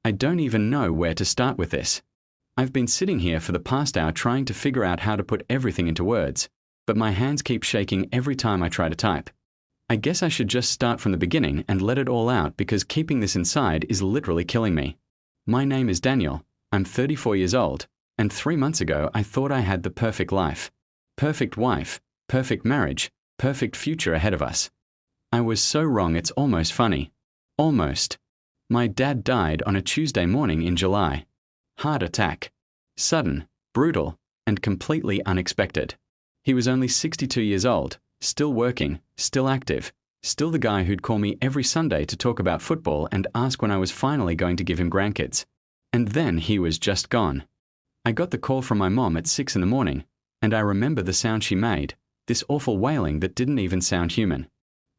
I don't even know where to start with this. I've been sitting here for the past hour trying to figure out how to put everything into words, but my hands keep shaking every time I try to type. I guess I should just start from the beginning and let it all out because keeping this inside is literally killing me. My name is Daniel, I'm 34 years old, and 3 months ago I thought I had the perfect life. Perfect wife, perfect marriage, perfect future ahead of us. I was so wrong it's almost funny. Almost. My dad died on a Tuesday morning in July. Heart attack. Sudden, brutal, and completely unexpected. He was only 62 years old, still working, still active, still the guy who'd call me every Sunday to talk about football and ask when I was finally going to give him grandkids. And then he was just gone. I got the call from my mom at 6 in the morning, and I remember the sound she made, this awful wailing that didn't even sound human.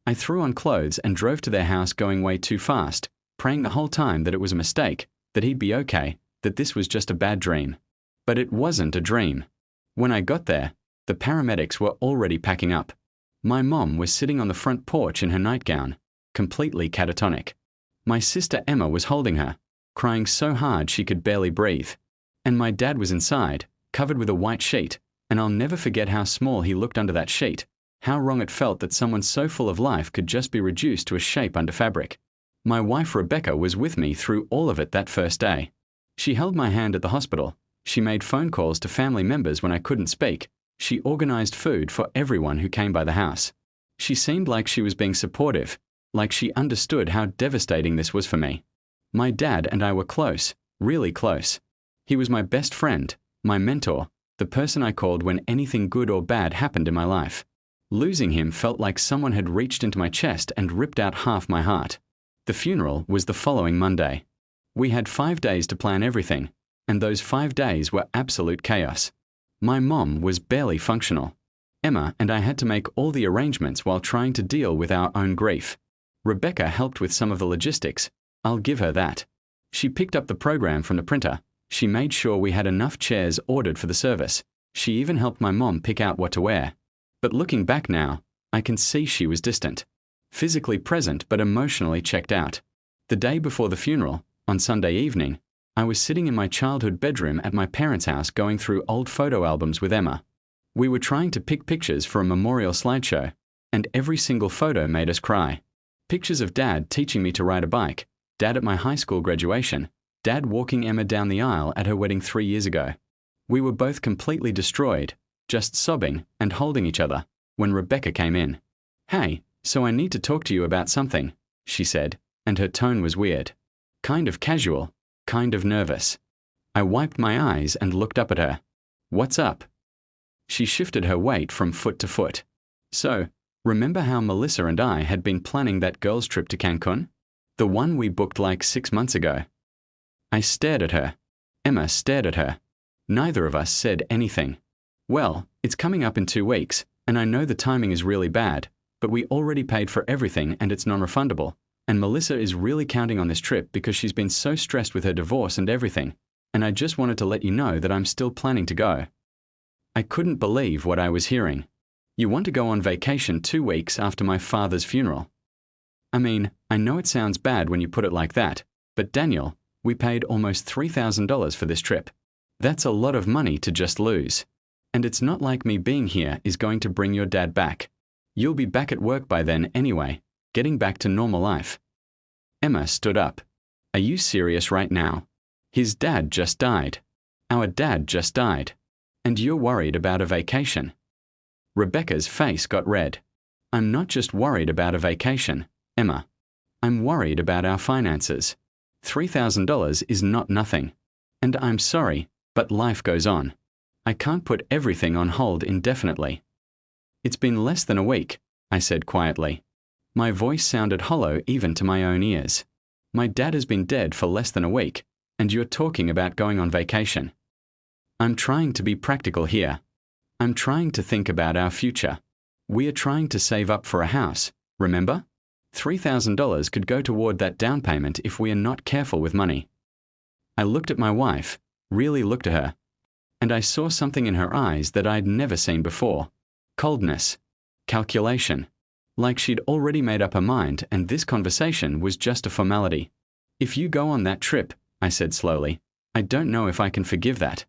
I threw on clothes and drove to their house going way too fast, praying the whole time that it was a mistake, that he'd be okay, that this was just a bad dream. But it wasn't a dream. When I got there, the paramedics were already packing up. My mom was sitting on the front porch in her nightgown, completely catatonic. My sister Emma was holding her, crying so hard she could barely breathe. And my dad was inside, covered with a white sheet, and I'll never forget how small he looked under that sheet, how wrong it felt that someone so full of life could just be reduced to a shape under fabric. My wife Rebecca was with me through all of it that first day. She held my hand at the hospital. She made phone calls to family members when I couldn't speak. She organized food for everyone who came by the house. She seemed like she was being supportive, like she understood how devastating this was for me. My dad and I were close, really close. He was my best friend, my mentor, the person I called when anything good or bad happened in my life. Losing him felt like someone had reached into my chest and ripped out half my heart. The funeral was the following Monday. We had 5 days to plan everything, and those 5 days were absolute chaos. My mom was barely functional. Emma and I had to make all the arrangements while trying to deal with our own grief. Rebecca helped with some of the logistics. I'll give her that. She picked up the program from the printer. She made sure we had enough chairs ordered for the service. She even helped my mom pick out what to wear. But looking back now, I can see she was distant. Physically present but emotionally checked out. The day before the funeral, on Sunday evening, I was sitting in my childhood bedroom at my parents' house going through old photo albums with Emma. We were trying to pick pictures for a memorial slideshow, and every single photo made us cry. Pictures of Dad teaching me to ride a bike, Dad at my high school graduation, Dad walking Emma down the aisle at her wedding 3 years ago. We were both completely destroyed, just sobbing and holding each other, when Rebecca came in. "Hey, so I need to talk to you about something," she said, and her tone was weird. Kind of casual, kind of nervous. I wiped my eyes and looked up at her. "What's up?" She shifted her weight from foot to foot. "So, remember how Melissa and I had been planning that girls' trip to Cancun? The one we booked like 6 months ago." I stared at her. Emma stared at her. Neither of us said anything. "Well, it's coming up in 2 weeks, and I know the timing is really bad, but we already paid for everything and it's non-refundable. And Melissa is really counting on this trip because she's been so stressed with her divorce and everything, and I just wanted to let you know that I'm still planning to go." I couldn't believe what I was hearing. "You want to go on vacation 2 weeks after my father's funeral?" I mean, I know it sounds bad when you put it like that, but Daniel, we paid almost $3,000 for this trip. That's a lot of money to just lose. And it's not like me being here is going to bring your dad back. You'll be back at work by then anyway, getting back to normal life. Emma stood up. "Are you serious right now? His dad just died. Our dad just died. And you're worried about a vacation." Rebecca's face got red. "I'm not just worried about a vacation, Emma. I'm worried about our finances. $3,000 is not nothing. And I'm sorry, but life goes on. I can't put everything on hold indefinitely." "It's been less than a week," I said quietly. My voice sounded hollow even to my own ears. "My dad has been dead for less than a week, and you're talking about going on vacation." I'm trying to be practical here. I'm trying to think about our future. We are trying to save up for a house, remember? $3,000 could go toward that down payment if we are not careful with money. I looked at my wife, really looked at her, and I saw something in her eyes that I'd never seen before. Coldness. Calculation. Like she'd already made up her mind and this conversation was just a formality. "If you go on that trip, I said slowly. I don't know if I can forgive that.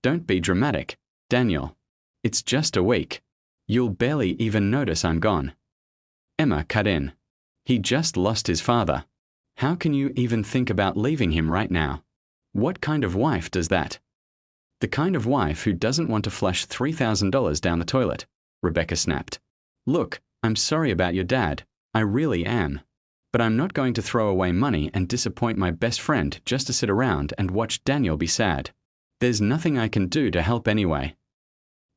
Don't be dramatic, Daniel. It's just a week. You'll barely even notice I'm gone. Emma cut in. He just lost his father. How can you even think about leaving him right now? What kind of wife does that? The kind of wife who doesn't want to flush $3,000 down the toilet, Rebecca snapped. Look, I'm sorry about your dad. I really am. But I'm not going to throw away money and disappoint my best friend just to sit around and watch Daniel be sad. There's nothing I can do to help anyway.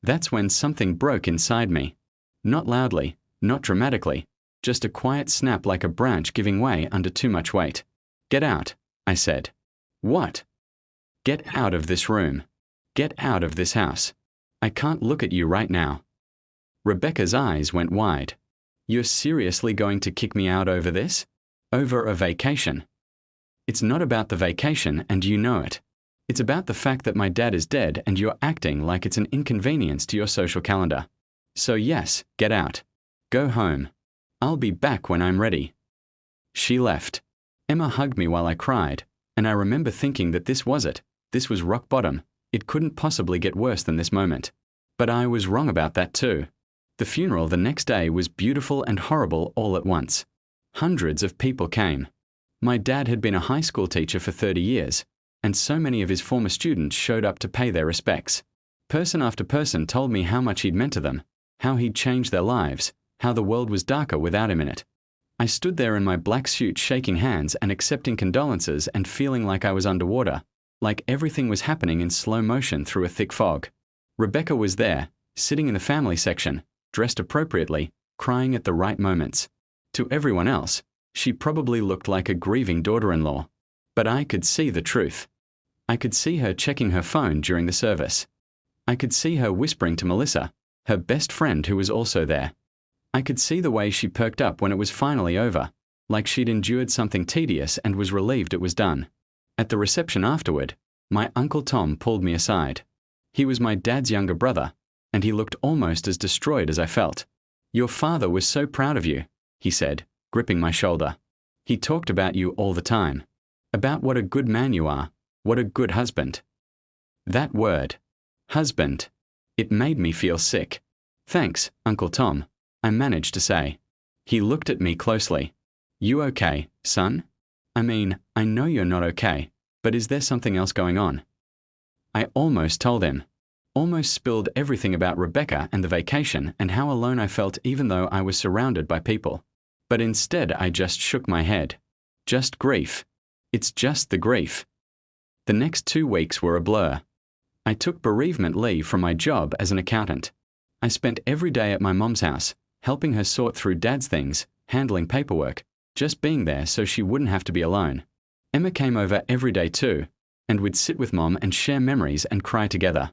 That's when something broke inside me. Not loudly, not dramatically, just a quiet snap like a branch giving way under too much weight. Get out, I said. What? Get out of this room. Get out of this house. I can't look at you right now. Rebecca's eyes went wide. You're seriously going to kick me out over this? Over a vacation? It's not about the vacation and you know it. It's about the fact that my dad is dead and you're acting like it's an inconvenience to your social calendar. So yes, get out. Go home. I'll be back when I'm ready. She left. Emma hugged me while I cried, and I remember thinking that this was it. This was rock bottom. It couldn't possibly get worse than this moment. But I was wrong about that too. The funeral the next day was beautiful and horrible all at once. Hundreds of people came. My dad had been a high school teacher for 30 years, and so many of his former students showed up to pay their respects. Person after person told me how much he'd meant to them, how he'd changed their lives, how the world was darker without him in it. I stood there in my black suit shaking hands and accepting condolences and feeling like I was underwater, like everything was happening in slow motion through a thick fog. Rebecca was there, sitting in the family section, dressed appropriately, crying at the right moments. To everyone else, she probably looked like a grieving daughter-in-law. But I could see the truth. I could see her checking her phone during the service. I could see her whispering to Melissa, her best friend who was also there. I could see the way she perked up when it was finally over, like she'd endured something tedious and was relieved it was done. At the reception afterward, my Uncle Tom pulled me aside. He was my dad's younger brother, and he looked almost as destroyed as I felt. Your father was so proud of you, he said, gripping my shoulder. He talked about you all the time. About what a good man you are, what a good husband. That word, husband, it made me feel sick. Thanks, Uncle Tom, I managed to say. He looked at me closely. You okay, son? I mean, I know you're not okay, but is there something else going on? I almost told him. Almost spilled everything about Rebecca and the vacation and how alone I felt even though I was surrounded by people. But instead I just shook my head. Just grief. It's just the grief. The next 2 weeks were a blur. I took bereavement leave from my job as an accountant. I spent every day at my mom's house, helping her sort through dad's things, handling paperwork, just being there so she wouldn't have to be alone. Emma came over every day too, and we'd sit with Mom and share memories and cry together.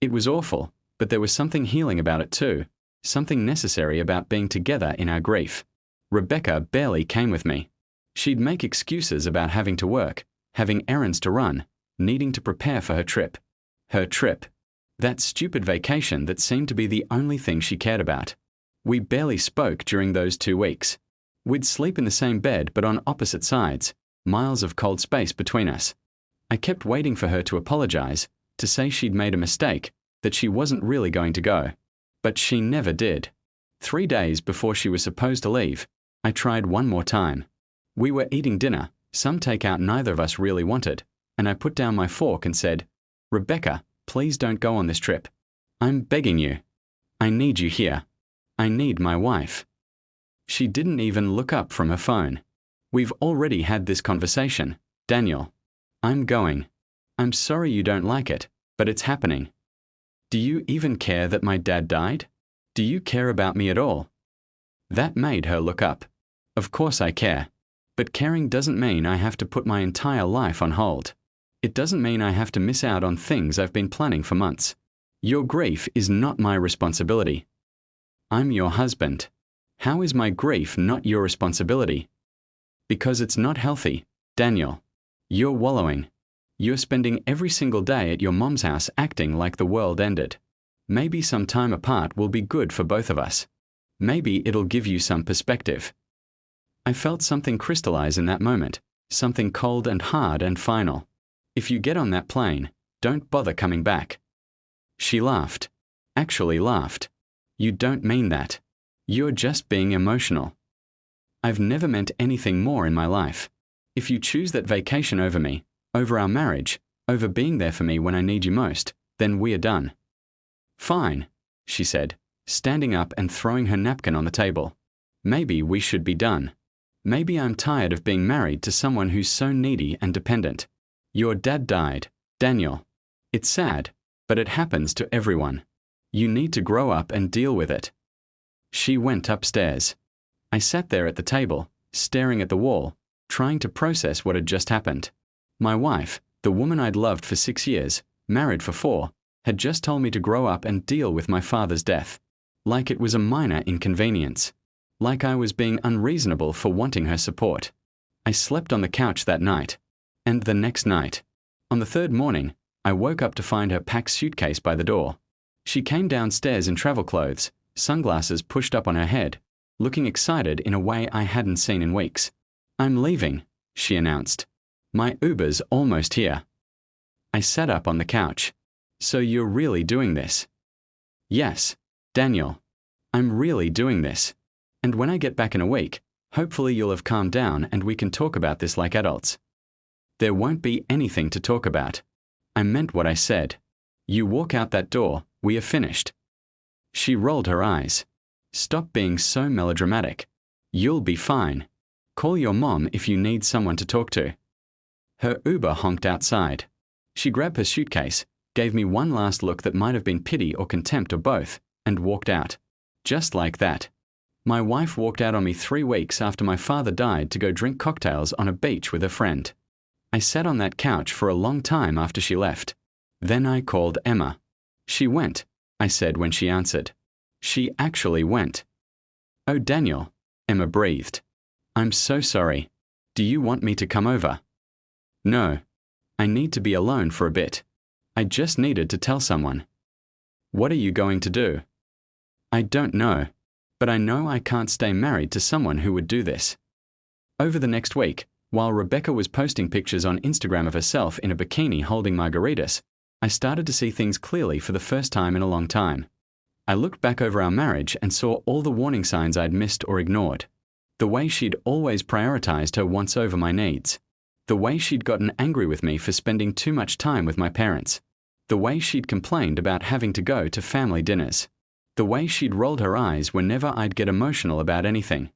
It was awful, but there was something healing about it too, something necessary about being together in our grief. Rebecca barely came with me. She'd make excuses about having to work, having errands to run, needing to prepare for her trip. Her trip. That stupid vacation that seemed to be the only thing she cared about. We barely spoke during those 2 weeks. We'd sleep in the same bed but on opposite sides, miles of cold space between us. I kept waiting for her to apologize, to say she'd made a mistake, that she wasn't really going to go. But she never did. 3 days before she was supposed to leave, I tried one more time. We were eating dinner, some takeout neither of us really wanted, and I put down my fork and said, Rebecca, please don't go on this trip. I'm begging you. I need you here. I need my wife. She didn't even look up from her phone. We've already had this conversation, Daniel. I'm going. I'm sorry you don't like it, but it's happening. Do you even care that my dad died? Do you care about me at all? That made her look up. Of course I care. But caring doesn't mean I have to put my entire life on hold. It doesn't mean I have to miss out on things I've been planning for months. Your grief is not my responsibility. I'm your husband. How is my grief not your responsibility? Because it's not healthy, Daniel. You're wallowing. You're spending every single day at your mom's house acting like the world ended. Maybe some time apart will be good for both of us. Maybe it'll give you some perspective. I felt something crystallize in that moment, Something cold and hard and final. If you get on that plane, don't bother coming back. She laughed. Actually laughed. You don't mean that. You're just being emotional. I've never meant anything more in my life. If you choose that vacation over me, over our marriage, over being there for me when I need you most, then we're done. Fine, she said, standing up and throwing her napkin on the table. Maybe we should be done. Maybe I'm tired of being married to someone who's so needy and dependent. Your dad died, Daniel. It's sad, but it happens to everyone. You need to grow up and deal with it. She went upstairs. I sat there at the table, staring at the wall, trying to process what had just happened. My wife, the woman I'd loved for 6 years, married for 4, had just told me to grow up and deal with my father's death. Like it was a minor inconvenience. Like I was being unreasonable for wanting her support. I slept on the couch that night. And the next night. On the third morning, I woke up to find her packed suitcase by the door. She came downstairs in travel clothes, sunglasses pushed up on her head, looking excited in a way I hadn't seen in weeks. I'm leaving, she announced. My Uber's almost here. I sat up on the couch. So you're really doing this? Yes, Daniel. I'm really doing this. And when I get back in a week, hopefully you'll have calmed down and we can talk about this like adults. There won't be anything to talk about. I meant what I said. You walk out that door, we are finished. She rolled her eyes. Stop being so melodramatic. You'll be fine. Call your mom if you need someone to talk to. Her Uber honked outside. She grabbed her suitcase, gave me one last look that might have been pity or contempt or both, and walked out. Just like that. My wife walked out on me 3 weeks after my father died to go drink cocktails on a beach with a friend. I sat on that couch for a long time after she left. Then I called Emma. She went, I said when she answered. She actually went. Oh, Daniel, Emma breathed. I'm so sorry. Do you want me to come over? No. I need to be alone for a bit. I just needed to tell someone. What are you going to do? I don't know. But I know I can't stay married to someone who would do this. Over the next week, while Rebecca was posting pictures on Instagram of herself in a bikini holding margaritas, I started to see things clearly for the first time in a long time. I looked back over our marriage and saw all the warning signs I'd missed or ignored. The way she'd always prioritized her wants over my needs. The way she'd gotten angry with me for spending too much time with my parents. The way she'd complained about having to go to family dinners. The way she'd rolled her eyes whenever I'd get emotional about anything.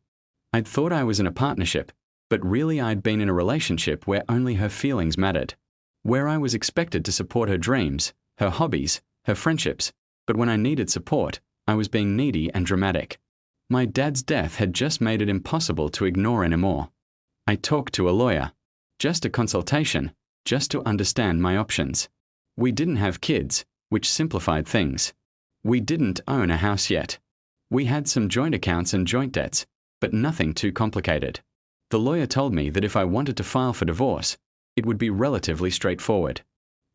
I'd thought I was in a partnership, but really I'd been in a relationship where only her feelings mattered. Where I was expected to support her dreams, her hobbies, her friendships, but when I needed support, I was being needy and dramatic. My dad's death had just made it impossible to ignore anymore. I talked to a lawyer. Just a consultation, just to understand my options. We didn't have kids, which simplified things. We didn't own a house yet. We had some joint accounts and joint debts, but nothing too complicated. The lawyer told me that if I wanted to file for divorce, it would be relatively straightforward.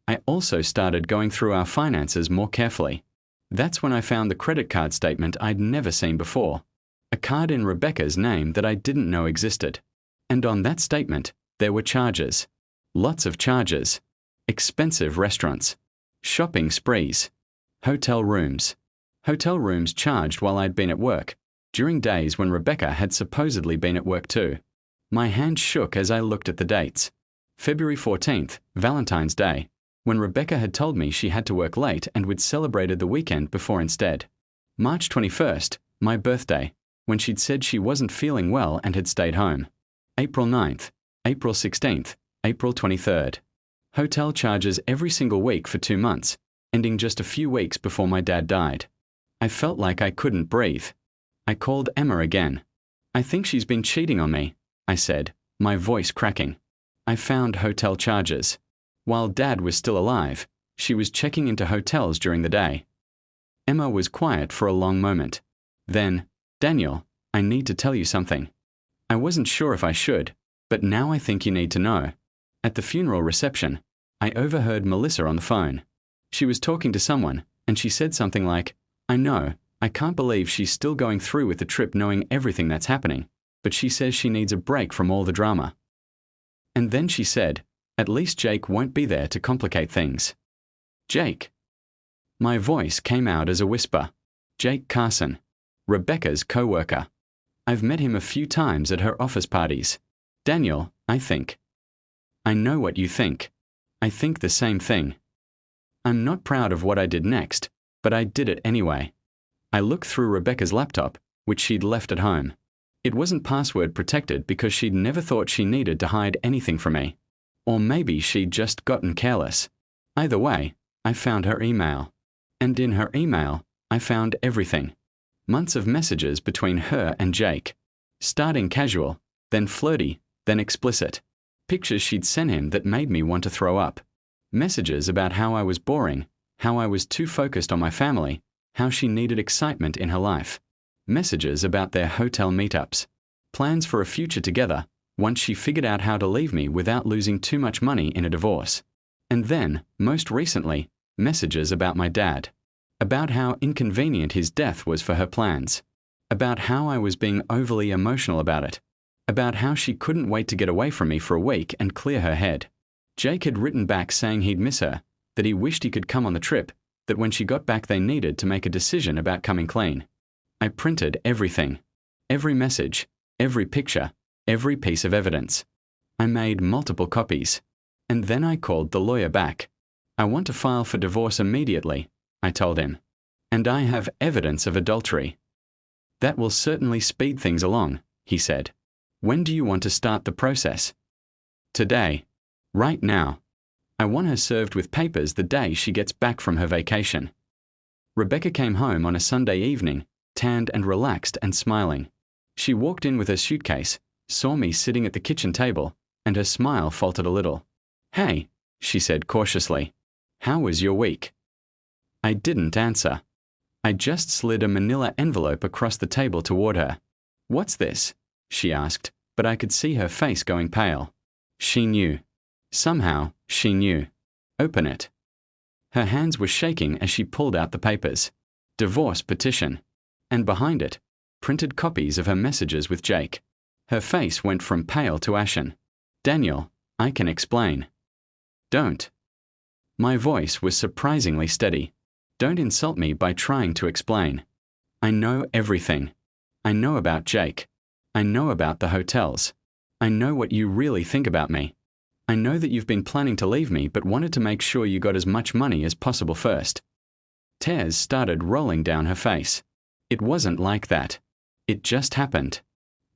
I also started going through our finances more carefully. That's when I found the credit card statement I'd never seen before. A card in Rebecca's name that I didn't know existed. And on that statement, there were charges. Lots of charges. Expensive restaurants. Shopping sprees. Hotel rooms. Hotel rooms charged while I'd been at work, during days when Rebecca had supposedly been at work too. My hand shook as I looked at the dates. February 14th, Valentine's Day, when Rebecca had told me she had to work late and we'd celebrated the weekend before instead. March 21st, my birthday, when she'd said she wasn't feeling well and had stayed home. April 9th, April 16th, April 23rd. Hotel charges every single week for 2 months, ending just a few weeks before my dad died. I felt like I couldn't breathe. I called Emma again. I think she's been cheating on me, I said, my voice cracking. I found hotel charges. While Dad was still alive, she was checking into hotels during the day. Emma was quiet for a long moment. Then, Daniel, I need to tell you something. I wasn't sure if I should, but now I think you need to know. At the funeral reception, I overheard Melissa on the phone. She was talking to someone, and she said something like, I know, I can't believe she's still going through with the trip knowing everything that's happening, but she says she needs a break from all the drama. And then she said, "At least Jake won't be there to complicate things." Jake. My voice came out as a whisper. Jake Carson. Rebecca's co-worker. I've met him a few times at her office parties. Daniel, I think. I know what you think. I think the same thing. I'm not proud of what I did next, but I did it anyway. I looked through Rebecca's laptop, which she'd left at home. It wasn't password protected because she'd never thought she needed to hide anything from me. Or maybe she'd just gotten careless. Either way, I found her email. And in her email, I found everything. Months of messages between her and Jake. Starting casual, then flirty, then explicit. Pictures she'd sent him that made me want to throw up. Messages about how I was boring, how I was too focused on my family, how she needed excitement in her life. Messages about their hotel meetups. Plans for a future together, once she figured out how to leave me without losing too much money in a divorce. And then, most recently, messages about my dad. About how inconvenient his death was for her plans. About how I was being overly emotional about it. About how she couldn't wait to get away from me for a week and clear her head. Jake had written back saying he'd miss her, that he wished he could come on the trip, that when she got back they needed to make a decision about coming clean. I printed everything. Every message, every picture, every piece of evidence. I made multiple copies. And then I called the lawyer back. I want to file for divorce immediately, I told him. And I have evidence of adultery. That will certainly speed things along, he said. When do you want to start the process? Today. Right now. I want her served with papers the day she gets back from her vacation. Rebecca came home on a Sunday evening, tanned and relaxed and smiling. She walked in with her suitcase, saw me sitting at the kitchen table, and her smile faltered a little. "Hey," she said cautiously. "How was your week?" I didn't answer. I just slid a manila envelope across the table toward her. "What's this?" she asked, but I could see her face going pale. She knew. Somehow, she knew. "Open it." Her hands were shaking as she pulled out the papers. Divorce petition. And behind it, printed copies of her messages with Jake. Her face went from pale to ashen. "Daniel, I can explain." "Don't." My voice was surprisingly steady. "Don't insult me by trying to explain. I know everything. I know about Jake. I know about the hotels. I know what you really think about me. I know that you've been planning to leave me but wanted to make sure you got as much money as possible first." Tears started rolling down her face. It wasn't like that. It just happened.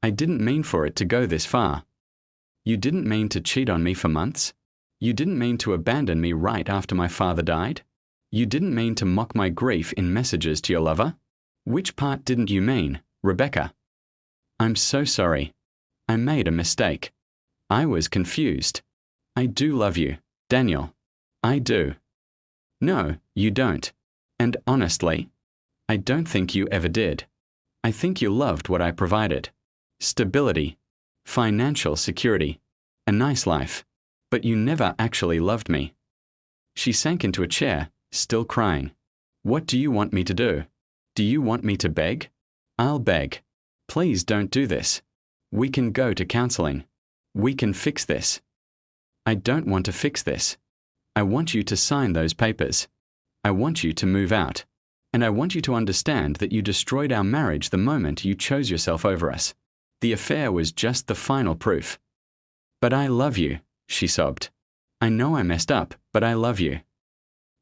I didn't mean for it to go this far. You didn't mean to cheat on me for months? You didn't mean to abandon me right after my father died? You didn't mean to mock my grief in messages to your lover? Which part didn't you mean, Rebecca? I'm so sorry. I made a mistake. I was confused. I do love you, Daniel. I do. No, you don't. And honestly, I don't think you ever did. I think you loved what I provided. Stability, financial security, a nice life. But you never actually loved me. She sank into a chair, still crying. What do you want me to do? Do you want me to beg? I'll beg. Please don't do this. We can go to counseling. We can fix this. I don't want to fix this. I want you to sign those papers. I want you to move out. And I want you to understand that you destroyed our marriage the moment you chose yourself over us. The affair was just the final proof. But I love you, she sobbed. I know I messed up, but I love you.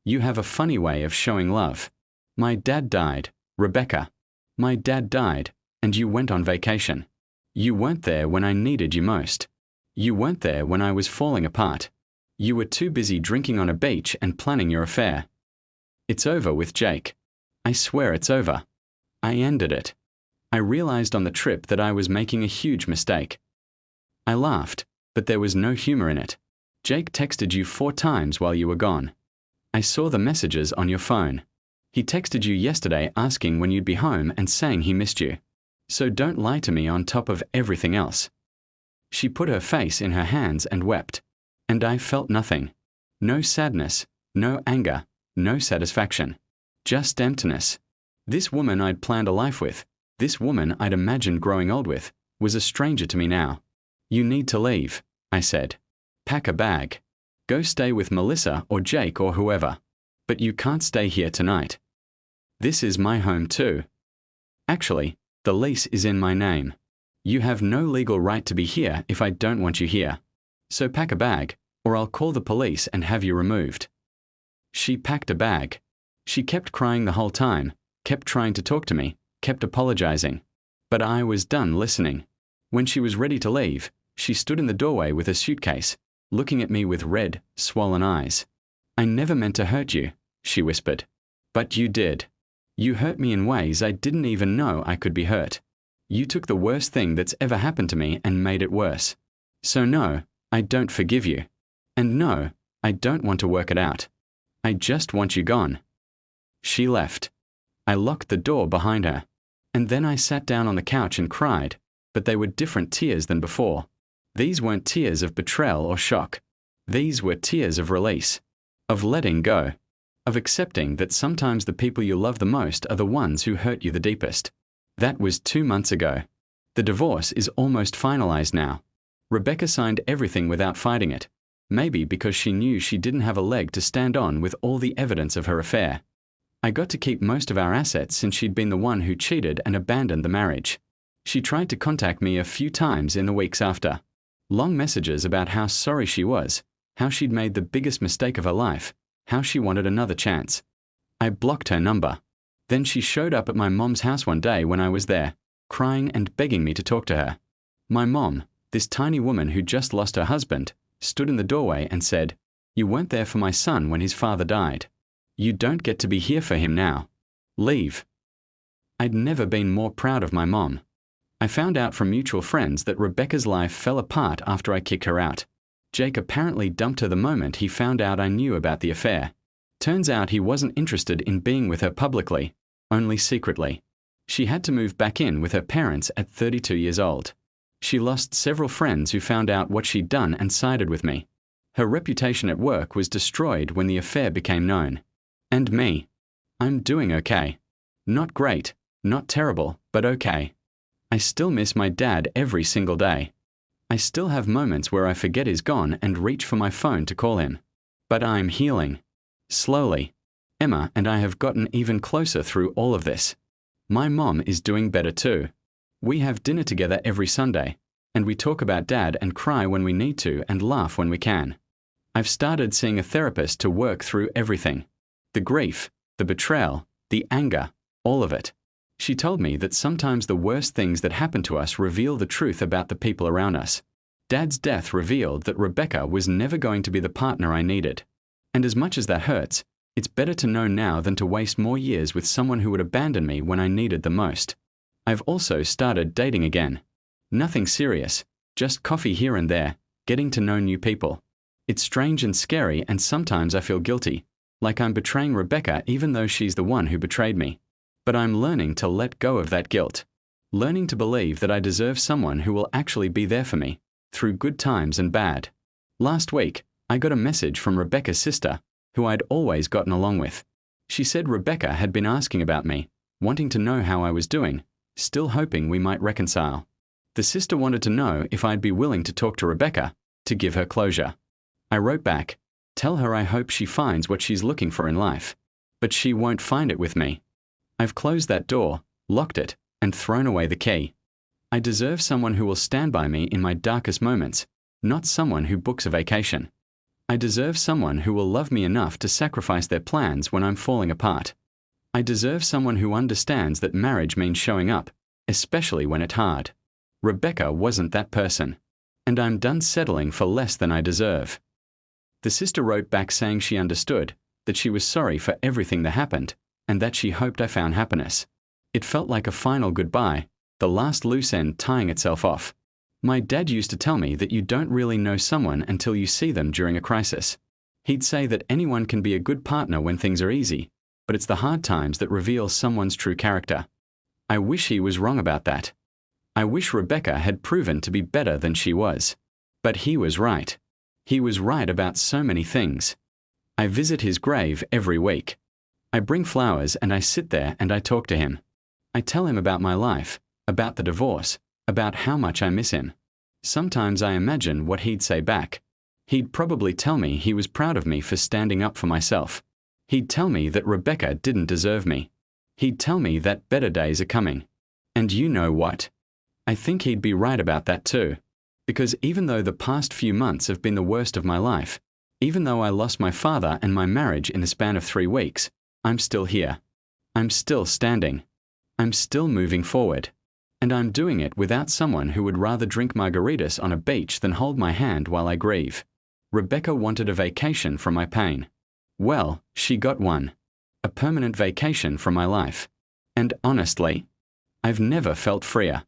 You have a funny way of showing love. My dad died, Rebecca. My dad died, and you went on vacation. You weren't there when I needed you most. You weren't there when I was falling apart. You were too busy drinking on a beach and planning your affair. It's over with Jake. I swear it's over. I ended it. I realized on the trip that I was making a huge mistake. I laughed, but there was no humor in it. Jake texted you 4 times while you were gone. I saw the messages on your phone. He texted you yesterday asking when you'd be home and saying he missed you. So don't lie to me on top of everything else. She put her face in her hands and wept. And I felt nothing. No sadness, no anger, no satisfaction. Just emptiness. This woman I'd planned a life with, this woman I'd imagined growing old with, was a stranger to me now. You need to leave, I said. Pack a bag. Go stay with Melissa or Jake or whoever. But you can't stay here tonight. This is my home too. Actually, the lease is in my name. You have no legal right to be here if I don't want you here. So pack a bag, or I'll call the police and have you removed. She packed a bag. She kept crying the whole time, kept trying to talk to me, kept apologizing. But I was done listening. When she was ready to leave, she stood in the doorway with a suitcase, looking at me with red, swollen eyes. I never meant to hurt you, she whispered. But you did. You hurt me in ways I didn't even know I could be hurt. You took the worst thing that's ever happened to me and made it worse. So no, I don't forgive you. And no, I don't want to work it out. I just want you gone. She left. I locked the door behind her. And then I sat down on the couch and cried, but they were different tears than before. These weren't tears of betrayal or shock. These were tears of release, of letting go, of accepting that sometimes the people you love the most are the ones who hurt you the deepest. That was 2 months ago. The divorce is almost finalized now. Rebecca signed everything without fighting it, maybe because she knew she didn't have a leg to stand on with all the evidence of her affair. I got to keep most of our assets since she'd been the one who cheated and abandoned the marriage. She tried to contact me a few times in the weeks after. Long messages about how sorry she was, how she'd made the biggest mistake of her life, how she wanted another chance. I blocked her number. Then she showed up at my mom's house one day when I was there, crying and begging me to talk to her. My mom, this tiny woman who just lost her husband, stood in the doorway and said, "You weren't there for my son when his father died. You don't get to be here for him now. Leave." I'd never been more proud of my mom. I found out from mutual friends that Rebecca's life fell apart after I kicked her out. Jake apparently dumped her the moment he found out I knew about the affair. Turns out he wasn't interested in being with her publicly, only secretly. She had to move back in with her parents at 32 years old. She lost several friends who found out what she'd done and sided with me. Her reputation at work was destroyed when the affair became known. And me. I'm doing okay. Not great, not terrible, but okay. I still miss my dad every single day. I still have moments where I forget he's gone and reach for my phone to call him. But I'm healing. Slowly. Emma and I have gotten even closer through all of this. My mom is doing better too. We have dinner together every Sunday, and we talk about Dad and cry when we need to and laugh when we can. I've started seeing a therapist to work through everything. The grief, the betrayal, the anger, all of it. She told me that sometimes the worst things that happen to us reveal the truth about the people around us. Dad's death revealed that Rebecca was never going to be the partner I needed. And as much as that hurts, it's better to know now than to waste more years with someone who would abandon me when I needed the most. I've also started dating again. Nothing serious, just coffee here and there, getting to know new people. It's strange and scary, and sometimes I feel guilty, like I'm betraying Rebecca even though she's the one who betrayed me. But I'm learning to let go of that guilt. Learning to believe that I deserve someone who will actually be there for me, through good times and bad. Last week, I got a message from Rebecca's sister, who I'd always gotten along with. She said Rebecca had been asking about me, wanting to know how I was doing, still hoping we might reconcile. The sister wanted to know if I'd be willing to talk to Rebecca, to give her closure. I wrote back, "Tell her I hope she finds what she's looking for in life. But she won't find it with me. I've closed that door, locked it, and thrown away the key. I deserve someone who will stand by me in my darkest moments, not someone who books a vacation. I deserve someone who will love me enough to sacrifice their plans when I'm falling apart. I deserve someone who understands that marriage means showing up, especially when it's hard. Rebecca wasn't that person. And I'm done settling for less than I deserve." The sister wrote back saying she understood, that she was sorry for everything that happened, and that she hoped I found happiness. It felt like a final goodbye, the last loose end tying itself off. My dad used to tell me that you don't really know someone until you see them during a crisis. He'd say that anyone can be a good partner when things are easy, but it's the hard times that reveal someone's true character. I wish he was wrong about that. I wish Rebecca had proven to be better than she was. But he was right. He was right about so many things. I visit his grave every week. I bring flowers and I sit there and I talk to him. I tell him about my life, about the divorce, about how much I miss him. Sometimes I imagine what he'd say back. He'd probably tell me he was proud of me for standing up for myself. He'd tell me that Rebecca didn't deserve me. He'd tell me that better days are coming. And you know what? I think he'd be right about that too. Because even though the past few months have been the worst of my life, even though I lost my father and my marriage in the span of 3 weeks, I'm still here. I'm still standing. I'm still moving forward. And I'm doing it without someone who would rather drink margaritas on a beach than hold my hand while I grieve. Rebecca wanted a vacation from my pain. Well, she got one. A permanent vacation from my life. And honestly, I've never felt freer.